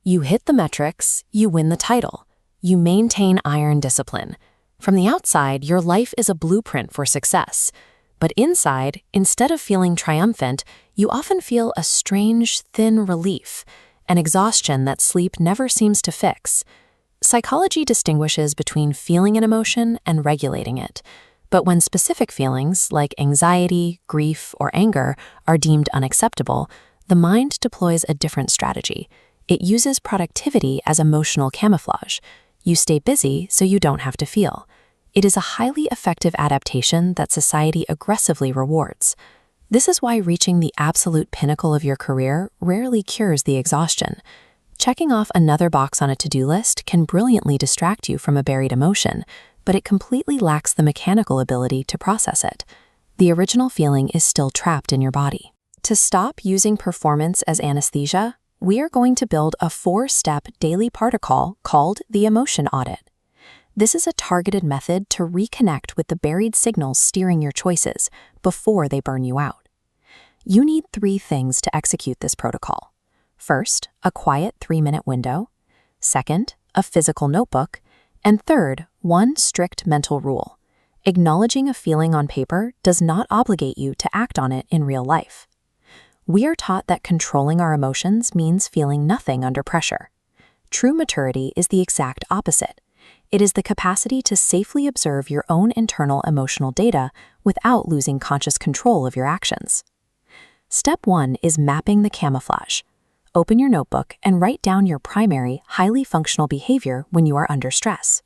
You hit the metrics, you win the title. You maintain iron discipline. From the outside, your life is a blueprint for success. But inside, instead of feeling triumphant, you often feel a strange, thin relief, an exhaustion that sleep never seems to fix. Psychology distinguishes between feeling an emotion and regulating it. But when specific feelings, like anxiety, grief, or anger, are deemed unacceptable, the mind deploys a different strategy. It uses productivity as emotional camouflage. You stay busy so you don't have to feel. It is a highly effective adaptation that society aggressively rewards. This is why reaching the absolute pinnacle of your career rarely cures the exhaustion. Checking off another box on a to-do list can brilliantly distract you from a buried emotion, but it completely lacks the mechanical ability to process it. The original feeling is still trapped in your body. To stop using performance as anesthesia, we are going to build a 4-step daily protocol called the emotion audit. This is a targeted method to reconnect with the buried signals steering your choices before they burn you out. You need 3 things to execute this protocol. First, a quiet 3-minute window. Second, a physical notebook. And third, one strict mental rule. Acknowledging a feeling on paper does not obligate you to act on it in real life. We are taught that controlling our emotions means feeling nothing under pressure. True maturity is the exact opposite. It is the capacity to safely observe your own internal emotional data without losing conscious control of your actions. Step 1 is mapping the camouflage. Open your notebook and write down your primary, highly functional behavior when you are under stress.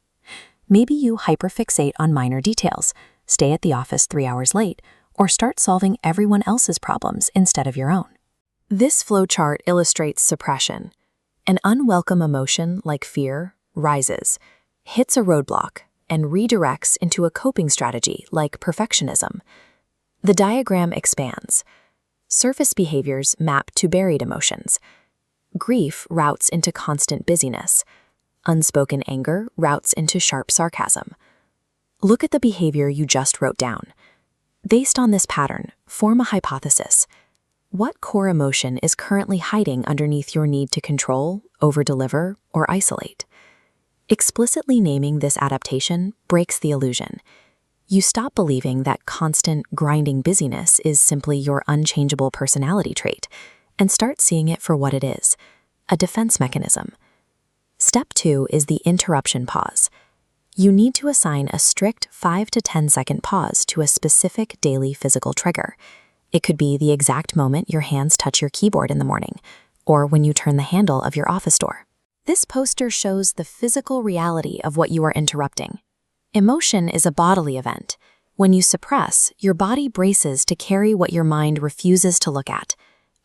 Maybe you hyperfixate on minor details, stay at the office 3 hours late, or start solving everyone else's problems instead of your own. This flowchart illustrates suppression. An unwelcome emotion like fear rises, hits a roadblock, and redirects into a coping strategy like perfectionism. The diagram expands. Surface behaviors map to buried emotions. Grief routes into constant busyness. Unspoken anger routes into sharp sarcasm. Look at the behavior you just wrote down. Based on this pattern, form a hypothesis. What core emotion is currently hiding underneath your need to control, overdeliver, or isolate? Explicitly naming this adaptation breaks the illusion. You stop believing that constant, grinding busyness is simply your unchangeable personality trait, and start seeing it for what it is, a defense mechanism. Step 2 is the interruption pause. You need to assign a strict 5 to 10 second pause to a specific daily physical trigger. It could be the exact moment your hands touch your keyboard in the morning, or when you turn the handle of your office door. This poster shows the physical reality of what you are interrupting. Emotion is a bodily event. When you suppress, your body braces to carry what your mind refuses to look at: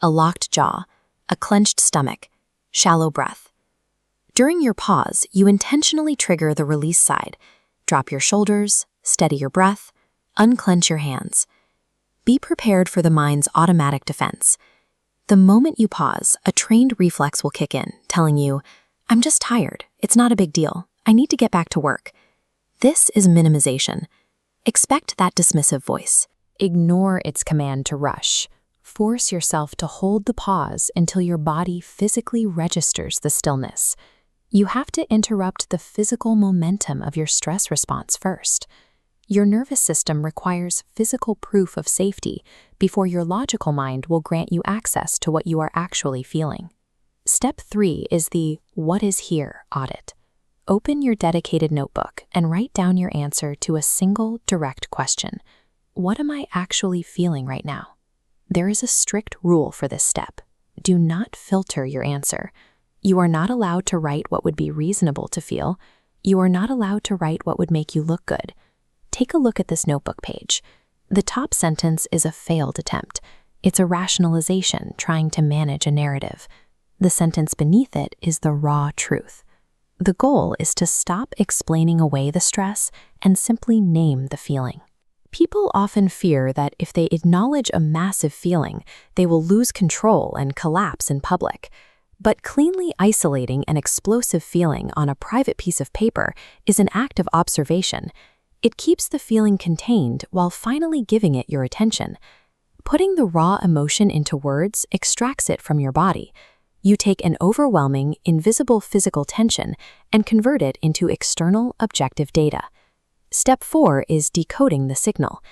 a locked jaw, a clenched stomach, shallow breath. During your pause, you intentionally trigger the release side. Drop your shoulders, steady your breath, unclench your hands. Be prepared for the mind's automatic defense. The moment you pause, a trained reflex will kick in, telling you, "I'm just tired. It's not a big deal. I need to get back to work." This is minimization. Expect that dismissive voice. Ignore its command to rush. Force yourself to hold the pause until your body physically registers the stillness. You have to interrupt the physical momentum of your stress response first. Your nervous system requires physical proof of safety before your logical mind will grant you access to what you are actually feeling. Step 3 is the "What is here?" audit. Open your dedicated notebook and write down your answer to a single, direct question. What am I actually feeling right now? There is a strict rule for this step. Do not filter your answer. You are not allowed to write what would be reasonable to feel. You are not allowed to write what would make you look good. Take a look at this notebook page. The top sentence is a failed attempt. It's a rationalization trying to manage a narrative. The sentence beneath it is the raw truth. The goal is to stop explaining away the stress and simply name the feeling. People often fear that if they acknowledge a massive feeling, they will lose control and collapse in public. But cleanly isolating an explosive feeling on a private piece of paper is an act of observation. It keeps the feeling contained while finally giving it your attention. Putting the raw emotion into words extracts it from your body. You take an overwhelming, invisible physical tension and convert it into external, objective data. Step 4 is decoding the signal.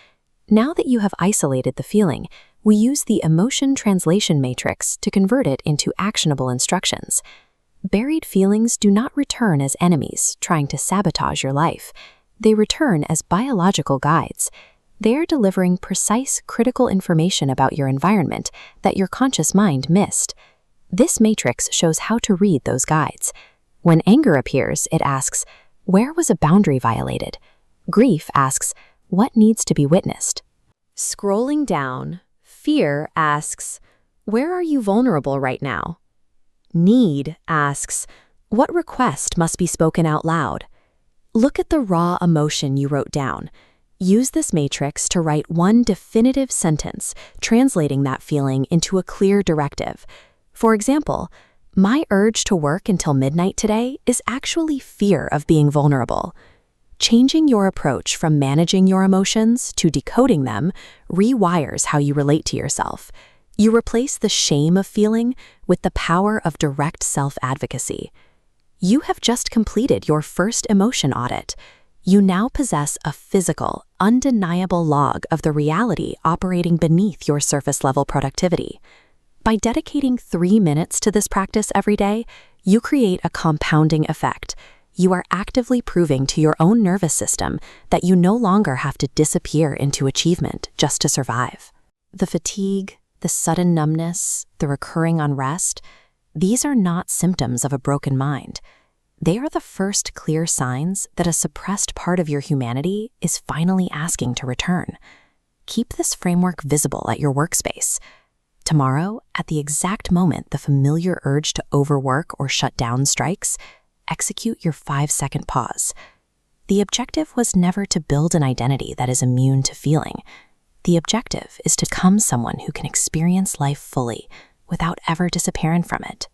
Now that you have isolated the feeling, we use the emotion translation matrix to convert it into actionable instructions. Buried feelings do not return as enemies trying to sabotage your life. They return as biological guides. They are delivering precise, critical information about your environment that your conscious mind missed. This matrix shows how to read those guides. When anger appears, it asks, "Where was a boundary violated?" Grief asks, "What needs to be witnessed?" Scrolling down, fear asks, "Where are you vulnerable right now?" Need asks, "What request must be spoken out loud?" Look at the raw emotion you wrote down. Use this matrix to write one definitive sentence, translating that feeling into a clear directive. For example, "My urge to work until midnight today is actually fear of being vulnerable." Changing your approach from managing your emotions to decoding them rewires how you relate to yourself. You replace the shame of feeling with the power of direct self-advocacy. You have just completed your first emotion audit. You now possess a physical, undeniable log of the reality operating beneath your surface-level productivity. By dedicating 3 minutes to this practice every day, you create a compounding effect. You are actively proving to your own nervous system that you no longer have to disappear into achievement just to survive. The fatigue, the sudden numbness, the recurring unrest, these are not symptoms of a broken mind. They are the first clear signs that a suppressed part of your humanity is finally asking to return. Keep this framework visible at your workspace. Tomorrow, at the exact moment the familiar urge to overwork or shut down strikes, execute your 5-second pause. The objective was never to build an identity that is immune to feeling. The objective is to become someone who can experience life fully without ever disappearing from it.